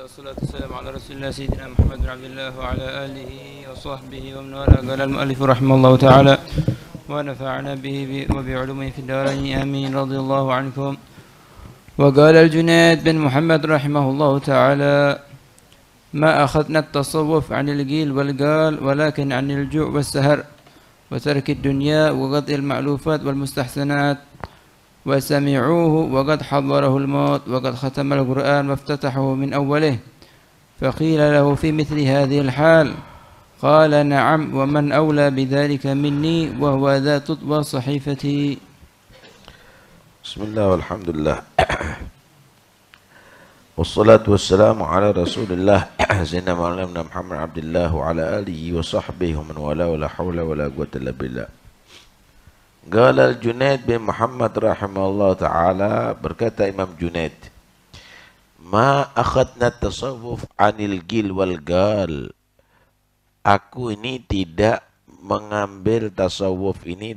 والصلاة والسلام على رسول الله سيدنا محمد بن عبد الله وعلى آله وصحبه ومن والاه. قال المؤلف رحمه الله تعالى ونفعنا به وبعلومه في الدارين آمين رضي الله عنكم. وقال الجنيد بن محمد رحمه الله تعالى ما أخذنا التصوف عن القيل والقال ولكن عن الجوع والسهر وترك الدنيا وقضي المألوفات والمستحسنات وسمعوه وقد حضره الموت وقد ختم القرآن وافتتحه من أوله. فقيل له في مثل هذه الحال قال نعم ومن أولى بذلك مني وهو ذا تطوى صحيفتي. بسم الله والحمد لله والصلاة والسلام على رسول الله سيدنا مولانا محمد عبد الله وعلى آله وصحبه ومن والاه ولا حول ولا قوة إلا بالله. Qala al-Junaid bin Muhammad rahimahullah ta'ala, berkata Imam Junaid, ma akhadna tasawuf anil gil wal gal. Aku ini tidak mengambil tasawuf ini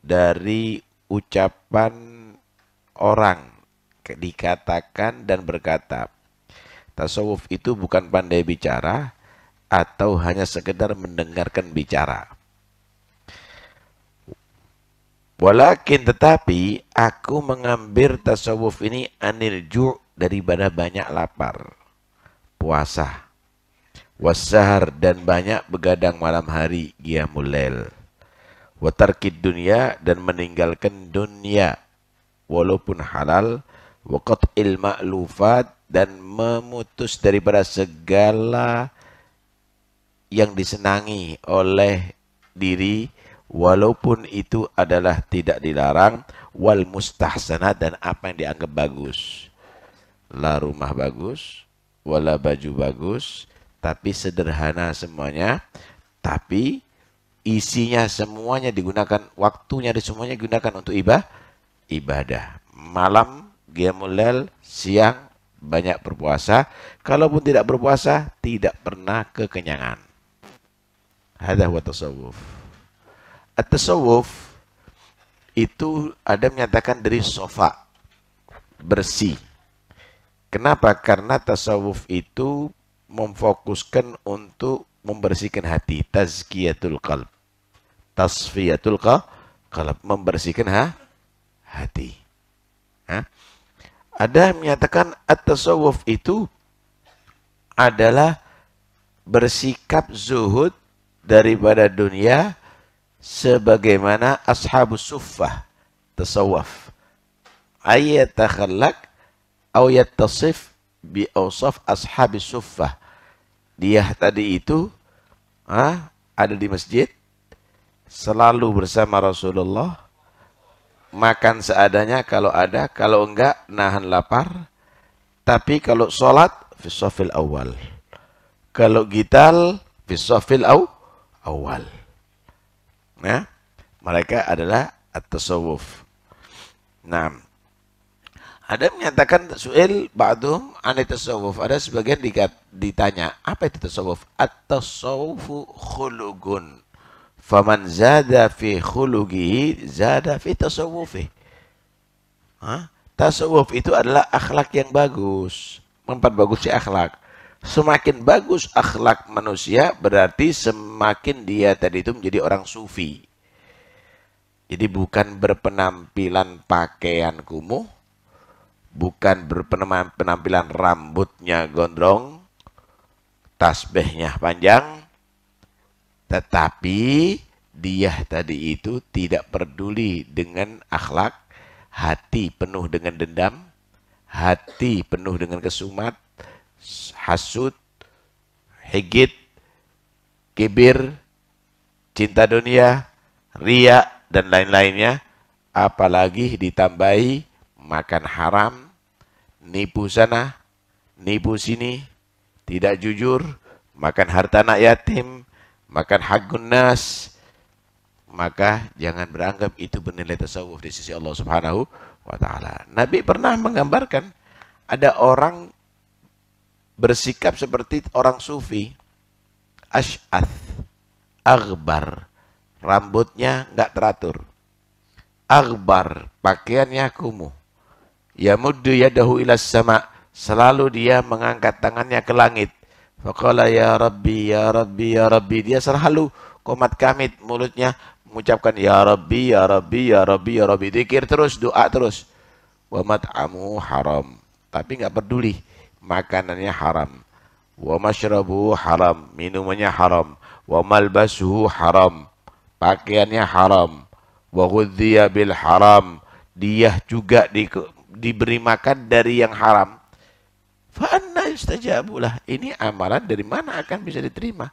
dari ucapan orang, dikatakan dan berkata. Tasawuf itu bukan pandai bicara atau hanya sekedar mendengarkan bicara. Walakin tetapi aku mengambil tasawuf ini anil ju' daripada banyak lapar, puasa, wassahar dan banyak begadang malam hari, qiyamul lail, wa tarkid dunya dan meninggalkan dunia walaupun halal, wa qat'il ma'lufat dan memutus daripada segala yang disenangi oleh diri walaupun itu adalah tidak dilarang, wal mustahsanat dan apa yang dianggap bagus. La rumah bagus, wala baju bagus, tapi sederhana semuanya, tapi isinya semuanya digunakan, waktunya semuanya digunakan untuk ibadah. Malam qiyamul lail, siang banyak berpuasa, kalaupun tidak berpuasa tidak pernah kekenyangan. Hadza huwa tasawuf. At-tasawuf itu ada menyatakan dari sofa, bersih. Kenapa? Karena tasawuf itu memfokuskan untuk membersihkan hati, tazkiyatul qalb, tasfiyatul qalb, membersihkan hati. Ada menyatakan at-tasawuf itu adalah bersikap zuhud daripada dunia, sebagaimana ashabus suffah tasawuf, ayat takhallaq atau yattasif bi awsaf ashabis suffah. Dia tadi itu ada di masjid, selalu bersama Rasulullah, makan seadanya kalau ada, kalau enggak nahan lapar, tapi kalau sholat fi shafil awal, kalau gital fi shafil awal. Nah, mereka adalah at-tasawuf. Nah, ada menyatakan su'il ba'dhum anit tasawuf. Ada sebagian ditanya, apa itu tasawuf? At-tasawufu khulugun. Faman zada fi khulugihi zada fi tasawufi. Tasawuf itu adalah akhlak yang bagus. Memperbagusnya akhlak. Semakin bagus akhlak manusia, berarti semakin dia tadi itu menjadi orang sufi. Jadi bukan berpenampilan pakaian kumuh, bukan berpenampilan rambutnya gondrong, tasbihnya panjang, tetapi dia tadi itu tidak peduli dengan akhlak, hati penuh dengan dendam, hati penuh dengan kesumat, hasud, higit, kibir, cinta dunia, riya, dan lain-lainnya. Apalagi ditambahi makan haram, nipu sana, nipu sini, tidak jujur, makan harta anak yatim, makan hakun nas. Maka jangan beranggap itu bernilai tasawuf di sisi Allah Subhanahu wa ta'ala. Nabi pernah menggambarkan ada orang bersikap seperti orang sufi, ash'ath, aghbar, rambutnya enggak teratur, aghbar, pakaiannya kumuh, yamuddu yadahu ilas sama, selalu dia mengangkat tangannya ke langit. Faqala ya Rabbi, ya Rabbi, ya Rabbi. Dia selalu qomat kamit, mulutnya mengucapkan ya Rabbi, ya Rabbi, ya Rabbi, ya Rabbi. Zikir terus, doa terus. Wa mat'amu haram. Tapi nggak peduli, makanannya haram. Wa mashrabuhu haram, minumannya haram. Wa malbasuhu haram, pakaiannya haram. Wa ghudhiya bil haram, dia juga diberi makan dari yang haram. Fa anna yustajabulah, ini amalan dari mana akan bisa diterima?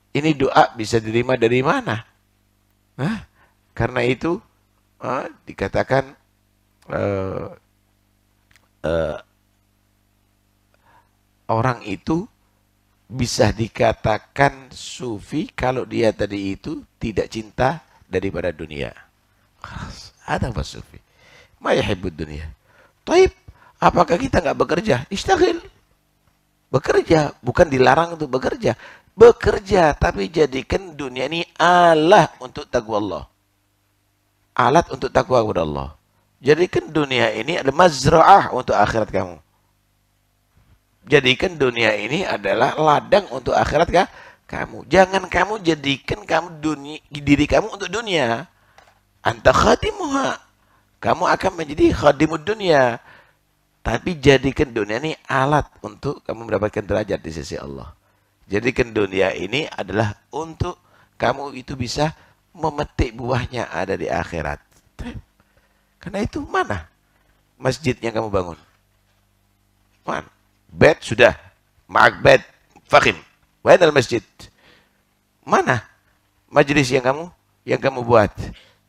Ini doa bisa diterima dari mana? Karena itu dikatakan orang itu bisa dikatakan sufi kalau dia tadi itu tidak cinta daripada dunia. Ada apa sufi? Ma yuhibbud dunia. Taib, apakah kita nggak bekerja? Istaghil. Bekerja, bukan dilarang untuk bekerja. Bekerja, tapi jadikan dunia ini alat untuk takwa Allah. Alat untuk takwa kepada Allah. Jadikan dunia ini adalah mazra'ah untuk akhirat kamu. Jadikan dunia ini adalah ladang untuk akhirat kamu. Jangan kamu jadikan diri kamu untuk dunia. Anta khadimuha. Kamu akan menjadi khadimud dunia. Tapi jadikan dunia ini alat untuk kamu mendapatkan derajat di sisi Allah. Jadikan dunia ini adalah untuk kamu itu bisa memetik buahnya ada di akhirat. Karena itu mana masjid yang kamu bangun? Mana? Bed sudah. Ma'ak bed. Fakhim. Wahai masjid. Mana majelis yang kamu buat?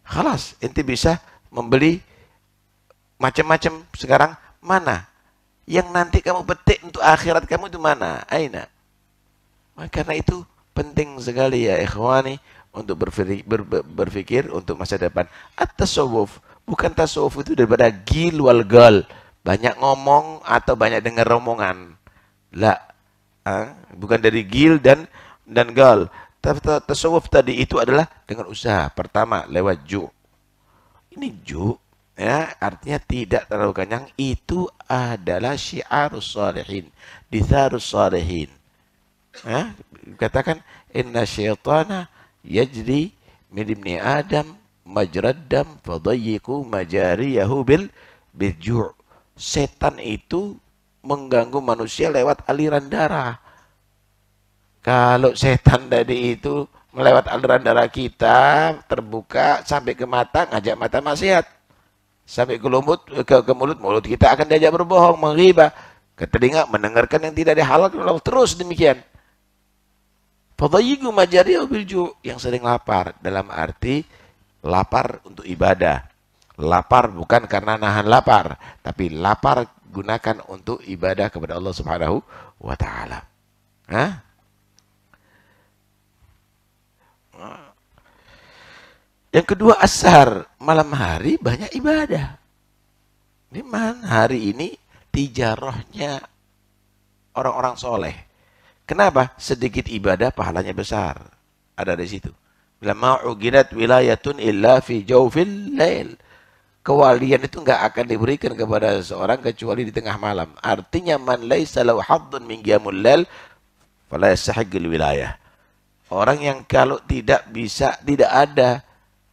Khalas, ente bisa membeli macam-macam sekarang. Mana yang nanti kamu petik untuk akhirat kamu itu mana? Aina. Karena itu penting sekali ya ikhwani untuk berpikir untuk masa depan. At-tasawuf, bukan tasawuf itu daripada gil wal gal, banyak ngomong atau banyak dengar romongan. La, bukan dari gil dan gal. Tasawuf tadi itu adalah dengan usaha. Pertama lewat ju. Ini ju, ya, artinya tidak terlalu kenyang. Itu adalah syiarus salihin, ditharus salihin. Katakan inna syaitana yajri min ibni adam majrad dam fadayyiqu majariyahu bil ju'. Setan itu mengganggu manusia lewat aliran darah. Kalau setan tadi itu melewat aliran darah kita terbuka sampai ke mata, ngajak mata maksiat. Sampai ke mulut kita akan diajak berbohong, menghibah. Ke telinga mendengarkan yang tidak dihalalkan, terus demikian. Fadayyiqu majariyahu bil ju', yang sering lapar dalam arti lapar untuk ibadah. Lapar bukan karena nahan lapar, tapi lapar gunakan untuk ibadah kepada Allah Subhanahu wa taala. Yang kedua ashar, malam hari banyak ibadah. Memang hari ini tijarahnya orang-orang soleh. Kenapa? Sedikit ibadah pahalanya besar. Ada di situ. Bila ma'uginat wilayatun illa fi jawfil lail. Kewalian itu enggak akan diberikan kepada seorang kecuali di tengah malam. Artinya man laisa lahu haddun min qiyamul lail fala yastahiqqul wilayah. Orang yang kalau tidak ada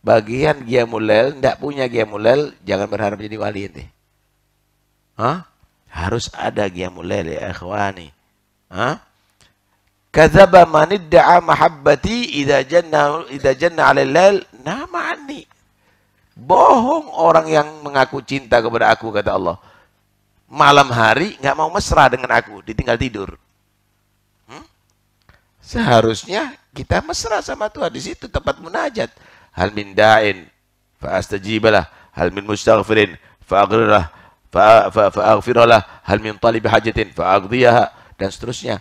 bagian qiyamul lail, enggak punya qiyamul lail, jangan berharap jadi wali ente. Harus ada qiyamul lail ya ikhwani. Kadzaba man idda'a mahabbati idza janna 'ala al-lail nama anni. Bohong orang yang mengaku cinta kepada aku, kata Allah. Malam hari nggak mau mesra dengan aku, ditinggal tidur. Seharusnya kita mesra sama Tuhan, di situ tempat munajat. Hal min da'in fa astajibalah, hal min mustaghfirin fa aghfirlah, hal min talib hajatin fa aqdiyaha, dan seterusnya.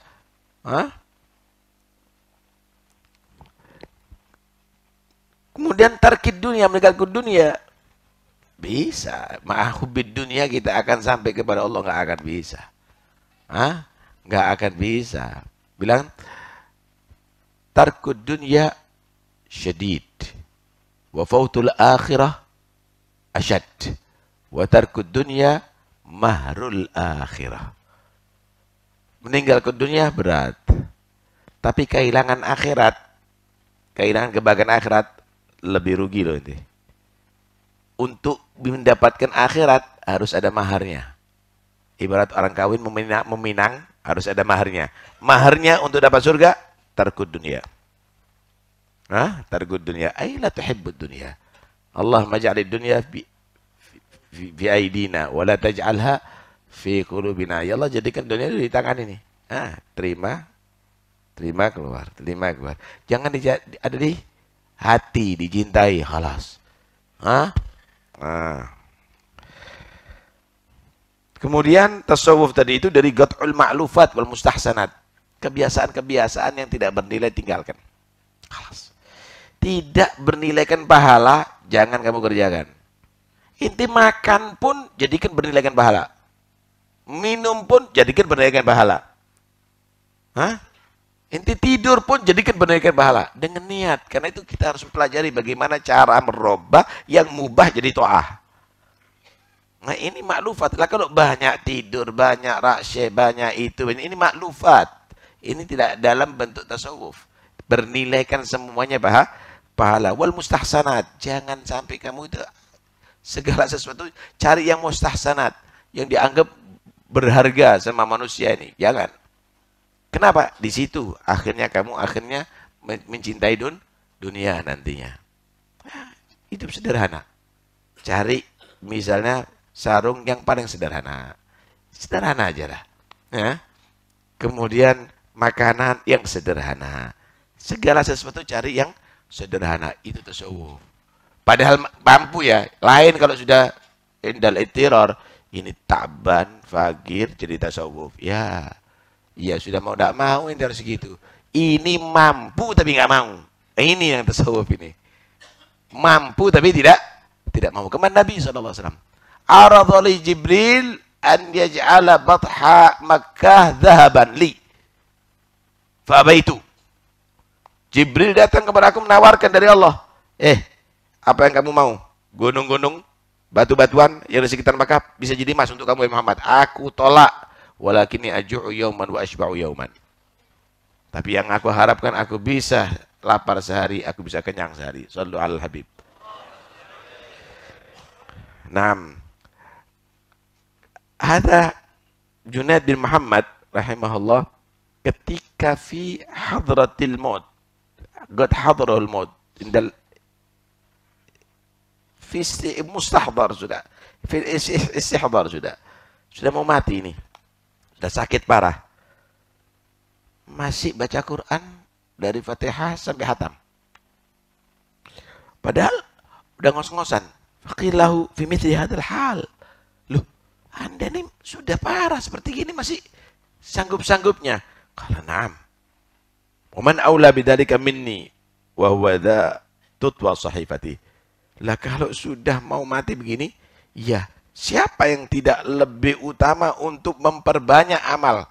Kemudian tarkid dunia, meninggalkan dunia. Bisa. Ma'ahubid dunia kita akan sampai kepada Allah, nggak akan bisa. Nggak akan bisa. Bilang, tarkud dunia syadid. Wa fautul akhirah asyad. Wa tarkud dunia mahrul akhirah. Meninggalkan dunia berat. Tapi kehilangan akhirat, kehilangan kebahagiaan akhirat, lebih rugi loh ini. Untuk mendapatkan akhirat harus ada maharnya. Ibarat orang kawin meminang harus ada maharnya. Maharnya untuk dapat surga, tarkud dunia. Tarkud dunia. Ay la tuhibbud dunia. Allah maj'alid dunia fi aidina wa la taj'alha fi qulubina. Ya Allah, jadikan dunia di tangan ini. Terima keluar, terima keluar. Jangan ada di hati, dicintai, khalas. Kemudian tasawuf tadi itu dari gat'ul ma'lufat wal mustahsanat. Kebiasaan-kebiasaan yang tidak bernilai tinggalkan. Khalas. Tidak bernilaikan pahala, jangan kamu kerjakan. Inti makan pun jadikan bernilaikan pahala. Minum pun jadikan bernilaikan pahala. Inti tidur pun jadikan bernilaikan pahala. Dengan niat. Karena itu kita harus mempelajari bagaimana cara merubah yang mubah jadi to'ah. Nah ini maklufat. Lah kalau banyak tidur, banyak raksya, banyak itu, ini maklufat. Ini tidak dalam bentuk tasawuf. Bernilaikan semuanya pahala. Wal mustahsanat. Jangan sampai kamu itu segala sesuatu cari yang mustahsanat. Yang dianggap berharga sama manusia ini. Jangan. Kenapa? Di situ akhirnya kamu mencintai dunia nantinya. Hidup sederhana. Cari misalnya sarung yang paling sederhana. Sederhana aja lah. Kemudian makanan yang sederhana. Segala sesuatu cari yang sederhana. Itu tasawuf. Padahal mampu ya. Lain kalau sudah indal ittirar. Ini taban, fakir, jadi tasawuf. Ya sudah mau tidak mau ini harus segitu. Ini mampu tapi nggak mau. Ini yang tasawuf ini. Mampu tapi tidak mau. Kemana Nabi SAW? Aradhali Jibril an yaj'ala batha Makkah dhahaban li. Fa'abaitu. Jibril datang kepada aku menawarkan dari Allah. Apa yang kamu mau? Gunung-gunung, batu-batuan yang di sekitar Makkah bisa jadi emas untuk kamu ya Muhammad. Aku tolak. Walakinni aju'u yauman wa ashba'u yauman. Tapi yang aku harapkan aku bisa lapar sehari, aku bisa kenyang sehari. Shallu alal habib. 6. Ada Junaid bin Muhammad rahimahullah ketika fi hadratil maut. Qad hadrahul maut. Indal fi mustahdar sudah. Fi istihdar sudah. Sudah mau mati ini. Sudah sakit parah. Masih baca Quran dari Fatihah sampai Hatam. Padahal udah ngos-ngosan. Faqilahu fi mithli hadzal hal. Loh, Anda ini sudah parah seperti gini masih sanggup-sanggupnya. Qala na'am. Wa man aula bidzalika minni wa huwa dha tutwa sahifati. Lah kalau sudah mau mati begini, ya siapa yang tidak lebih utama untuk memperbanyak amal?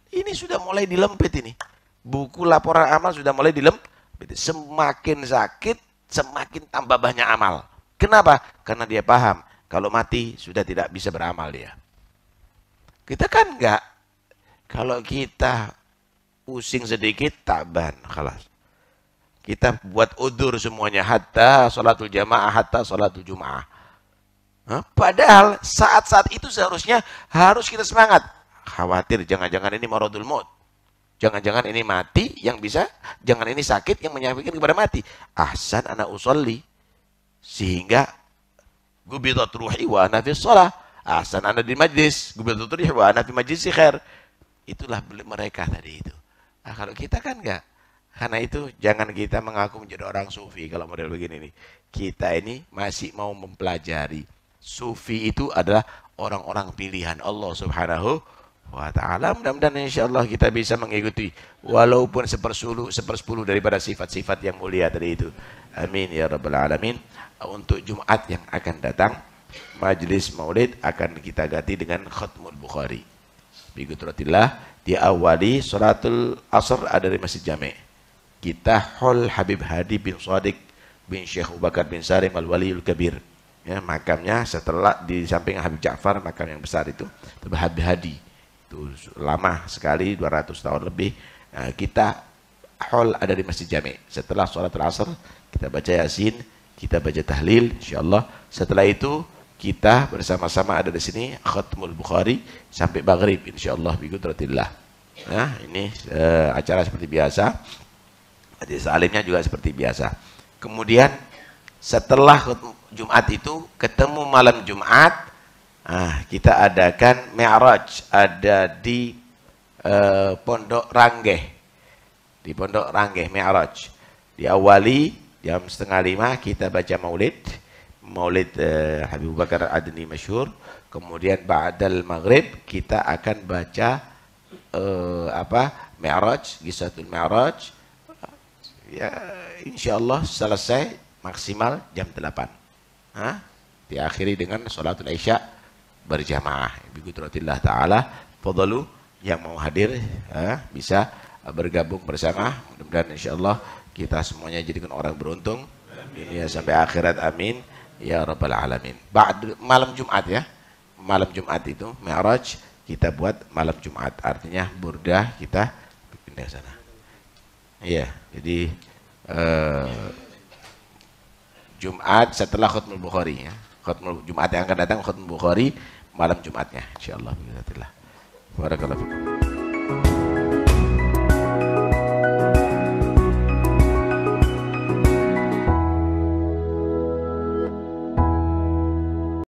Ini sudah mulai dilempit ini. Buku laporan amal sudah mulai dilempit. Semakin sakit, semakin tambah banyak amal. Kenapa? Karena dia paham kalau mati sudah tidak bisa beramal dia. Kita kan enggak. Kalau kita pusing sedikit, taban, khalas. Kita buat udur semuanya. Hatta sholatul jamaah, hatta sholatul jumaah. Padahal saat-saat itu seharusnya harus kita semangat. Khawatir jangan-jangan ini maradul maut. Jangan-jangan ini mati yang bisa, jangan ini sakit yang menyampaikan kepada mati. Ahsan ana usolli. Sehingga gubidat ruhi wa ana fi shalah. Ahsan ana di majlis, gubidat ruhi wa ana fi majlis khair. Itulah mereka tadi itu. Kalau kita kan enggak. Karena itu jangan kita mengaku menjadi orang sufi kalau model begini nih. Kita ini masih mau mempelajari. Sufi itu adalah orang-orang pilihan Allah Subhanahu wa ta'ala. Mudah-mudahan insyaAllah kita bisa mengikuti walaupun sepersepuluh daripada sifat-sifat yang mulia tadi itu. Amin ya rabbal alamin. Untuk Jumat yang akan datang, majlis maulid akan kita ganti dengan Khatmul Bukhari. Biqudratillah, diawali sholatul asr ada di Masjid Jami'. Kita hol Habib Hadi bin Shadiq bin Syekh Abu Bakar bin Sarim Al-Waliul Kabir. Ya, makamnya setelah di samping Habib Ja'far, makam yang besar itu, Habib Hadi. Itu lama sekali, 200 tahun lebih. Kita haul ada di Masjid Jami. Setelah sholat asar kita baca Yasin, kita baca tahlil, insyaallah. Setelah itu kita bersama-sama ada di sini khatmul Bukhari sampai maghrib insyaallah bi qudratillah. Nah, ini acara seperti biasa. Hadis alimnya juga seperti biasa. Kemudian setelah Jumat itu ketemu malam Jumat, kita adakan Mi'raj ada di Pondok Ranggeh. Di Pondok Ranggeh Mi'raj. Diawali jam 4:30 kita baca Maulid Habib Bakar Adni masyhur. Kemudian ba'dal maghrib kita akan baca Mi'raj, Qisatul Mi'raj. Ya, insyaallah selesai maksimal jam 8. Diakhiri dengan sholatul Isya berjamaah. Bi qudratillah taala, fadlu yang mau hadir bisa bergabung bersama. Mudah-mudahan insyaallah kita semuanya jadikan orang beruntung dunia sampai akhirat, amin ya rabbal alamin. Malam Jumat ya. Malam Jumat itu Mi'raj kita buat malam Jumat, artinya burdah kita pindah ke sana. Iya, jadi Jumat setelah Khatmul Bukhari ya. Khatmul Jumat yang akan datang Khatmul Bukhari malam Jumatnya insyaallah. Barakallahu fikum.